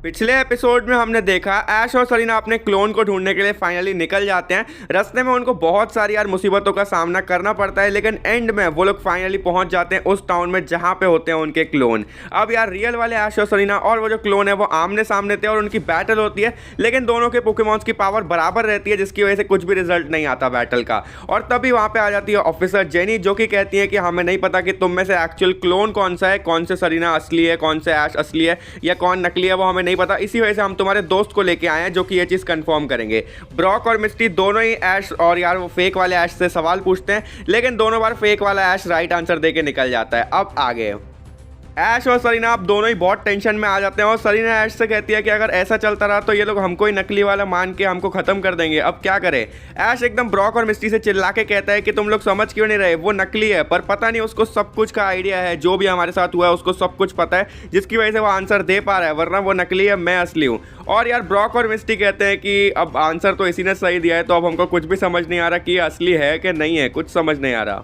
पिछले एपिसोड में हमने देखा ऐश और सरीना अपने क्लोन को ढूंढने के लिए फाइनली निकल जाते हैं। रास्ते में उनको बहुत सारी मुसीबतों का सामना करना पड़ता है, लेकिन एंड में वो लोग फाइनली पहुंच जाते हैं उस टाउन में जहां पे होते हैं उनके क्लोन। अब रियल वाले ऐश और सरीना और वो जो क्लोन है वो आमने सामने थे और उनकी बैटल होती है, लेकिन दोनों के पोकेमॉन्स की पावर बराबर रहती है, जिसकी वजह से कुछ भी रिजल्ट नहीं आता बैटल का। और तभी वहां पे आ जाती है ऑफिसर जेनी, जो कि कहती है कि हमें नहीं पता कि तुम में से एक्चुअल क्लोन कौन सा है, कौन से सरीना असली है, कौन से ऐश असली है या कौन नकली है, वो हमें नहीं पता। इसी वजह से हम तुम्हारे दोस्त को लेके आए हैं जो कि ये चीज कंफर्म करेंगे। ब्रॉक और मिस्टी दोनों ही ऐश और वो फेक वाले ऐश से सवाल पूछते हैं, लेकिन दोनों बार फेक वाला ऐश राइट आंसर देके निकल जाता है। अब आगे ऐश और सरीना अब दोनों ही बहुत टेंशन में आ जाते हैं और सरीना ऐश से कहती है कि अगर ऐसा चलता रहा तो ये लोग हमको ही नकली वाला मान के हमको खत्म कर देंगे, अब क्या करें। ऐश एकदम ब्रॉक और मिस्टी से चिल्ला के कहता है कि तुम लोग समझ क्यों नहीं रहे, वो नकली है, पर पता नहीं उसको सब कुछ का आइडिया है, जो भी हमारे साथ हुआ है उसको सब कुछ पता है, जिसकी वजह से वो आंसर दे पा रहा है, वरना वो नकली है, मैं असली हूँ। और ब्रॉक और मिस्टी कहते हैं कि अब आंसर तो इसी ने सही दिया है, तो अब हमको कुछ भी समझ नहीं आ रहा कि ये असली है कि नहीं है, कुछ समझ नहीं आ रहा।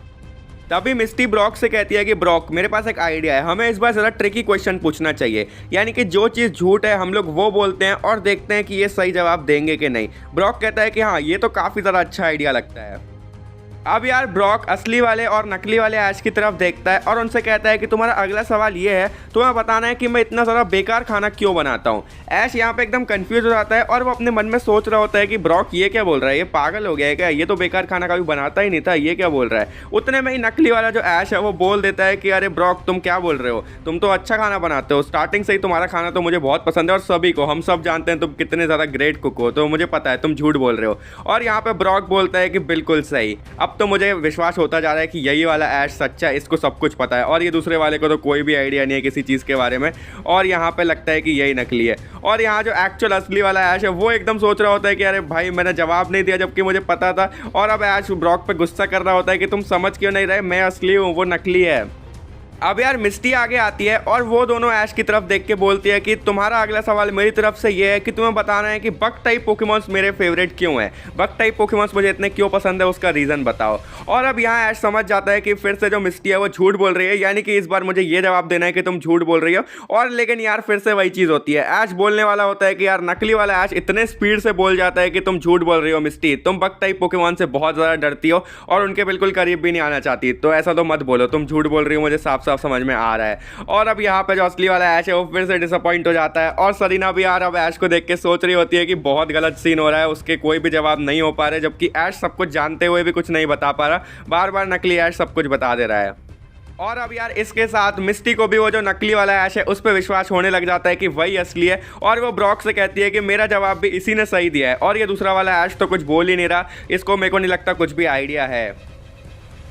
तभी मिस्टी ब्रॉक से कहती है कि ब्रॉक मेरे पास एक आइडिया है, हमें इस बार ज़रा ट्रिकी क्वेश्चन पूछना चाहिए, यानी कि जो चीज़ झूठ है हम लोग वो बोलते हैं और देखते हैं कि ये सही जवाब देंगे कि नहीं। ब्रॉक कहता है कि हाँ, ये तो काफ़ी ज़्यादा अच्छा आइडिया लगता है। अब ब्रॉक असली वाले और नकली वाले ऐश की तरफ देखता है और उनसे कहता है कि तुम्हारा अगला सवाल ये है, तुम्हें बताना है कि मैं इतना ज़्यादा बेकार खाना क्यों बनाता हूँ। ऐश यहाँ पे एकदम कंफ्यूज हो जाता है और वो अपने मन में सोच रहा होता है कि ब्रॉक ये क्या बोल रहा है, ये पागल हो गया है क्या, ये तो बेकार खाना कभी बनाता ही नहीं था, ये क्या बोल रहा है। उतने में ही नकली वाला जो ऐश है वो बोल देता है कि अरे ब्रॉक तुम क्या बोल रहे हो, तुम तो अच्छा खाना बनाते हो, स्टार्टिंग से ही तुम्हारा खाना तो मुझे बहुत पसंद है और सभी को, हम सब जानते हैं तुम कितने ज़्यादा ग्रेट कुक हो, तो मुझे पता है तुम झूठ बोल रहे हो। और यहाँ पे ब्रॉक बोलता है कि बिल्कुल सही, अब तो मुझे विश्वास होता जा रहा है कि यही वाला ऐश सच्चा है, इसको सब कुछ पता है और ये दूसरे वाले को तो कोई भी आइडिया नहीं है किसी चीज़ के बारे में, और यहाँ पे लगता है कि यही नकली है। और यहाँ जो एक्चुअल असली वाला ऐश है वो एकदम सोच रहा होता है कि अरे भाई मैंने जवाब नहीं दिया जबकि मुझे पता था, और अब ऐश ब्रॉक पे गुस्सा कर रहा होता है कि तुम समझ क्यों नहीं रहे, मैं असली हूँ, वो नकली है। अब मिस्टी आगे आती है और वो दोनों ऐश की तरफ देख के बोलती है कि तुम्हारा अगला सवाल मेरी तरफ से ये है कि तुम्हें बताना है कि बग टाइप पोकेमॉन्स मेरे फेवरेट क्यों हैं, बग टाइप पोकेमॉन्स मुझे इतने क्यों पसंद है, उसका रीज़न बताओ। और अब यहाँ ऐश समझ जाता है कि फिर से जो मिस्टी है वो झूठ बोल रही है, यानी कि इस बार मुझे ये जवाब देना है कि तुम झूठ बोल रही हो। और लेकिन फिर से वही चीज़ होती है, ऐश बोलने वाला होता है कि नकली वाला ऐश इतने स्पीड से बोल जाता है कि तुम झूठ बोल रही हो मिस्टी, तुम बग टाइप पोकेमॉन से बहुत ज़्यादा डरती हो और उनके बिल्कुल करीब भी नहीं आना चाहती, तो ऐसा तो मत बोलो, तुम झूठ बोल रही हो, मुझे साफ साफ समझ में आ रहा है। और अब यहाँ पे जो असली वाला ऐश है वो फिर से डिसअपॉइंट हो जाता है और सरीना भी अब ऐश को देख के सोच रही होती है कि बहुत गलत सीन हो रहा है, उसके कोई भी जवाब नहीं हो पा रहे, जबकि ऐश सब कुछ जानते हुए भी कुछ नहीं बता पा रहा, बार बार नकली ऐश सब कुछ बता दे रहा है। और अब इसके साथ मिस्टी को भी वो जो नकली वाला ऐश है उस पर विश्वास होने लग जाता है कि वही असली है, और वो ब्रॉक से कहती है कि मेरा जवाब भी इसी ने सही दिया है और ये दूसरा वाला ऐश तो कुछ बोल ही नहीं रहा, इसको मेरे को नहीं लगता कुछ भी आइडिया है।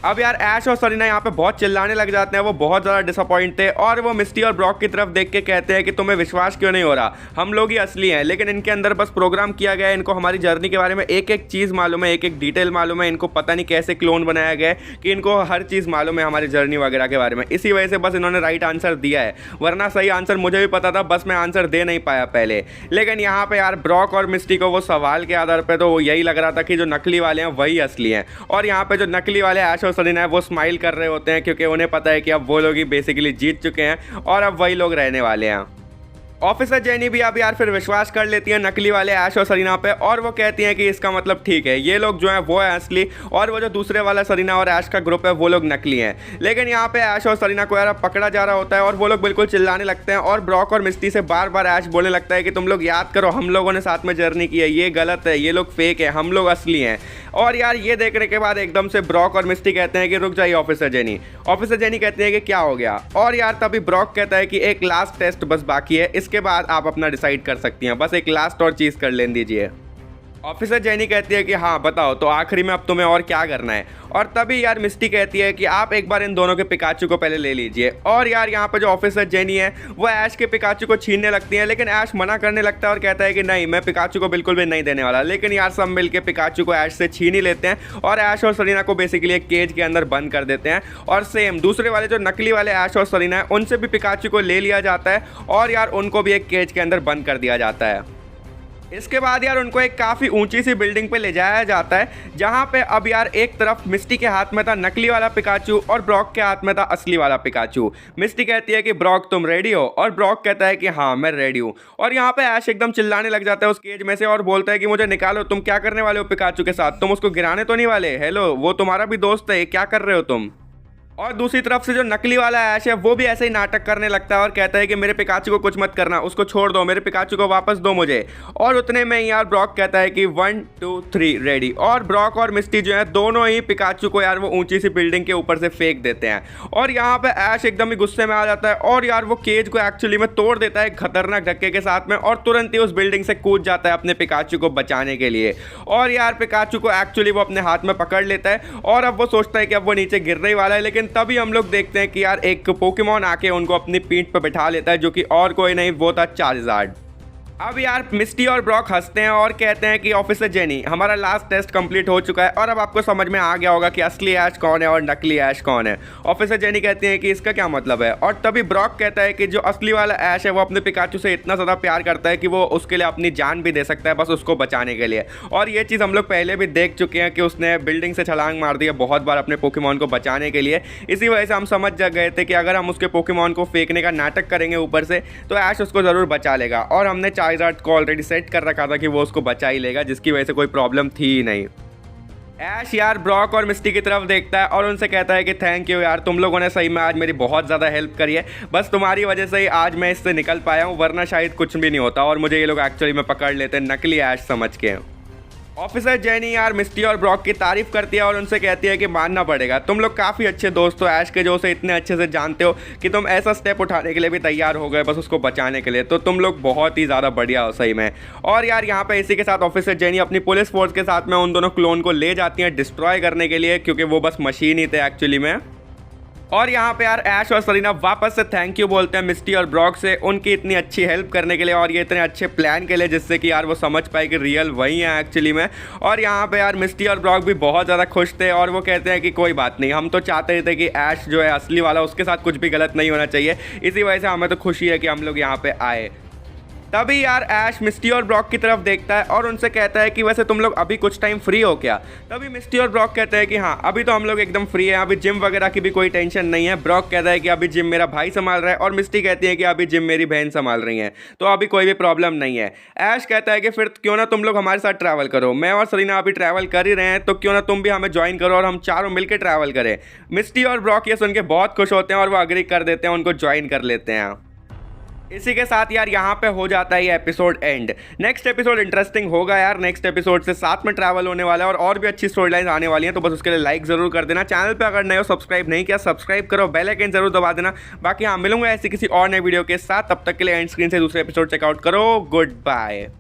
अब ऐश और सरीना यहाँ पे बहुत चिल्लाने लग जाते हैं, वो बहुत ज़्यादा डिसअपॉइंट थे और वो मिस्टी और ब्रॉक की तरफ देख के कहते हैं कि तुम्हें विश्वास क्यों नहीं हो रहा, हम लोग ही असली हैं, लेकिन इनके अंदर बस प्रोग्राम किया गया है, इनको हमारी जर्नी के बारे में एक एक चीज़ मालूम है, एक एक डिटेल मालूम है, इनको पता नहीं कैसे क्लोन बनाया गया है कि इनको हर चीज़ मालूम है हमारी जर्नी वगैरह के बारे में, इसी वजह से बस इन्होंने राइट आंसर दिया है, वरना सही आंसर मुझे भी पता था, बस मैं आंसर दे नहीं पाया पहले। लेकिन यहाँ पे ब्रॉक और मिस्टी को वो सवाल के आधार पर तो यही लग रहा था कि जो नकली वाले हैं वही असली हैं, और यहाँ पे जो नकली वाले ऐश और सरीना है वो स्माइल कर रहे होते हैं क्योंकि उन्हें पता है कि अब वो लोग ही बेसिकली जीत चुके हैं और अब वही लोग रहने वाले हैं। ऑफिसर जेनी भी अब फिर विश्वास कर लेती है नकली वाले ऐश और सरीना पे, और वो कहती हैं कि इसका मतलब ठीक है, ये लोग जो हैं वो है असली और वो जो दूसरे वाला सरीना और ऐश का ग्रुप है वो लोग नकली हैं। लेकिन यहाँ पे ऐश और सरीना को पकड़ा जा रहा होता है और वो लोग बिल्कुल चिल्लाने लगते हैं और ब्रॉक और मिस्टी से बार बार ऐश बोलने लगता है कि तुम लोग याद करो, हम लोगों ने साथ में जर्नी की है, ये गलत है, ये लोग फेक है, हम लोग असली हैं। और ये देखने के बाद एकदम से ब्रॉक और मिस्टी कहते हैं कि रुक जाइए ऑफिसर जेनी। ऑफिसर जेनी कहते हैं कि क्या हो गया, और तभी ब्रॉक कहता है कि एक लास्ट टेस्ट बस बाकी है, इसके बाद आप अपना डिसाइड कर सकती हैं, बस एक लास्ट और चीज़ कर लेने दीजिए। ऑफिसर जेनी कहती है कि हाँ बताओ, तो आखिरी में अब तुम्हें और क्या करना है। और तभी मिस्टी कहती है कि आप एक बार इन दोनों के पिकाचू को पहले ले लीजिए। और यहाँ पे जो ऑफिसर जेनी है वो ऐश के पिकाचू को छीनने लगती है, लेकिन ऐश मना करने लगता है और कहता है कि नहीं, मैं पिकाचू को बिल्कुल भी नहीं देने वाला। लेकिन सब मिल के पिकाचू को ऐश से छीन ही लेते हैं और ऐश और सरीना को बेसिकली एक केज के अंदर बंद कर देते हैं। और सेम दूसरे वाले जो नकली वाले ऐश और सरीना है उनसे भी पिकाचू को ले लिया जाता है और उनको भी एक केज के अंदर बंद कर दिया जाता है। इसके बाद यार उनको एक काफ़ी ऊंची सी बिल्डिंग पे ले जाया जाता है, जहाँ पे अब यार एक तरफ मिस्टी के हाथ में था नकली वाला पिकाचू और ब्रॉक के हाथ में था असली वाला पिकाचू। मिस्टी कहती है कि ब्रॉक तुम रेडी हो, और ब्रॉक कहता है कि हाँ मैं रेडी हूँ। और यहाँ पे ऐश एकदम चिल्लाने लग जाता है उस केज में से और बोलता है कि मुझे निकालो, तुम क्या करने वाले हो पिकाचू के साथ, तुम उसको गिराने तो नहीं वाले, हेलो वो तुम्हारा भी दोस्त है, क्या कर रहे हो तुम। और दूसरी तरफ से जो नकली वाला ऐश है वो भी ऐसे ही नाटक करने लगता है और कहता है कि मेरे पिकाचू को कुछ मत करना, उसको छोड़ दो, मेरे पिकाचू को वापस दो मुझे। और उतने में यार ब्रॉक कहता है कि 1 2 3 रेडी, और ब्रॉक और मिस्टी जो है दोनों ही पिकाचू को यार वो ऊंची सी बिल्डिंग के ऊपर से फेंक देते हैं। और यहाँ पे ऐश एकदम ही गुस्से में आ जाता है और यार वो केज को एक्चुअली में तोड़ देता है खतरनाक धक्के के साथ में, और तुरंत ही उस बिल्डिंग से कूद जाता है अपने पिकाचू को बचाने के लिए। और यार पिकाचू को एक्चुअली वो अपने हाथ में पकड़ लेता है और अब वो सोचता है कि अब वो नीचे गिरने ही वाला है, लेकिन तभी हम लोग देखते हैं कि यार एक पोकेमॉन आके उनको अपनी पीठ पर बैठा लेता है, जो कि और कोई नहीं वो था चार्जार्ड। अब यार मिस्टी और ब्रॉक हंसते हैं और कहते हैं कि ऑफिसर जेनी हमारा लास्ट टेस्ट कंप्लीट हो चुका है और अब आपको समझ में आ गया होगा कि असली ऐश कौन है और नकली ऐश कौन है। ऑफिसर जेनी कहती हैं कि इसका क्या मतलब है, और तभी ब्रॉक कहता है कि जो असली वाला ऐश है वो अपने पिकाचू से इतना ज़्यादा प्यार करता है कि वो उसके लिए अपनी जान भी दे सकता है बस उसको बचाने के लिए। और ये चीज़ हम लोग पहले भी देख चुके हैं कि उसने बिल्डिंग से छलांग मार दी है बहुत बार अपने पोकेमॉन को बचाने के लिए। इसी वजह से हम समझ गए थे कि अगर हम उसके पोकेमॉन को फेंकने का नाटक करेंगे ऊपर से तो ऐश उसको ज़रूर बचा लेगा, और हमने चार्जार्ड को ऑलरेडी सेट कर रखा था कि वो उसको बचा ही लेगा, जिसकी वजह से कोई प्रॉब्लम थी ही नहीं। ऐश यार ब्रॉक और मिस्टी की तरफ देखता है और उनसे कहता है कि थैंक यू यार, तुम लोगों ने सही में आज मेरी बहुत ज़्यादा हेल्प करी है, बस तुम्हारी वजह से ही आज मैं इससे निकल पाया हूँ, वरना शायद कुछ भी नहीं होता और मुझे ये लोग एक्चुअली में पकड़ लेते नकली ऐश समझ के। ऑफिसर जेनी यार मिस्टी और ब्रॉक की तारीफ करती है और उनसे कहती है कि मानना पड़ेगा, तुम लोग काफ़ी अच्छे दोस्त हो ऐश के, जो उसे इतने अच्छे से जानते हो कि तुम ऐसा स्टेप उठाने के लिए भी तैयार हो गए बस उसको बचाने के लिए, तो तुम लोग बहुत ही ज़्यादा बढ़िया हो सही में। और यार यहाँ पे इसी के साथ ऑफिसर जेनी अपनी पुलिस फोर्स के साथ में उन दोनों क्लोन को ले जाती हैं डिस्ट्रॉय करने के लिए, क्योंकि वो बस मशीन ही थे एक्चुअली में। और यहाँ पे यार ऐश और सरीना वापस से थैंक यू बोलते हैं मिस्टी और ब्रॉक से उनकी इतनी अच्छी हेल्प करने के लिए और ये इतने अच्छे प्लान के लिए, जिससे कि यार वो समझ पाए कि रियल वही है एक्चुअली में। और यहाँ पे यार मिस्टी और ब्रॉक भी बहुत ज़्यादा खुश थे और वो कहते हैं कि कोई बात नहीं, हम तो चाहते थे कि ऐश जो है असली वाला उसके साथ कुछ भी गलत नहीं होना चाहिए, इसी वजह से हमें तो खुशी है कि हम लोग यहाँ पे आए। तभी यार ऐश मिस्टी और ब्रॉक की तरफ देखता है और उनसे कहता है कि वैसे तुम लोग अभी कुछ टाइम फ्री हो क्या। तभी मिस्टी और ब्रॉक कहते हैं कि हाँ अभी तो हम लोग एकदम फ्री है, अभी जिम वगैरह की भी कोई टेंशन नहीं है। ब्रॉक कहता है कि अभी जिम मेरा भाई संभाल रहा है और मिस्टी कहती है कि अभी जिम मेरी बहन संभाल रही है, तो अभी कोई भी प्रॉब्लम नहीं है। ऐश कहता है कि फिर क्यों ना तुम लोग हमारे साथ ट्रैवल करो, मैं और सरीना अभी ट्रैवल कर ही रहे हैं, तो क्यों ना तुम भी हमें ज्वाइन करो और हम चारों मिलकर ट्रैवल करें। मिस्टी और ब्रॉक ये सुन के बहुत खुश होते हैं और वो अग्री कर देते हैं, उनको ज्वाइन कर लेते हैं। इसी के साथ यार यहाँ पे हो जाता है ये episode and. Next episode interesting होगा यार, नेक्स्ट एपिसोड से साथ में ट्रैवल होने वाला है और भी अच्छी स्टोरी लाइन्स आने वाली हैं, तो बस उसके लिए लाइक जरूर कर देना। चैनल पे अगर नए हो सब्सक्राइब नहीं किया सब्सक्राइब करो, बेल आइकन जरूर दबा देना। बाकी हाँ मिलूंगा ऐसी किसी और नए वीडियो के साथ, तब तक के लिए एंड स्क्रीन से दूसरे एपिसोड चेकआउट करो। Good bye.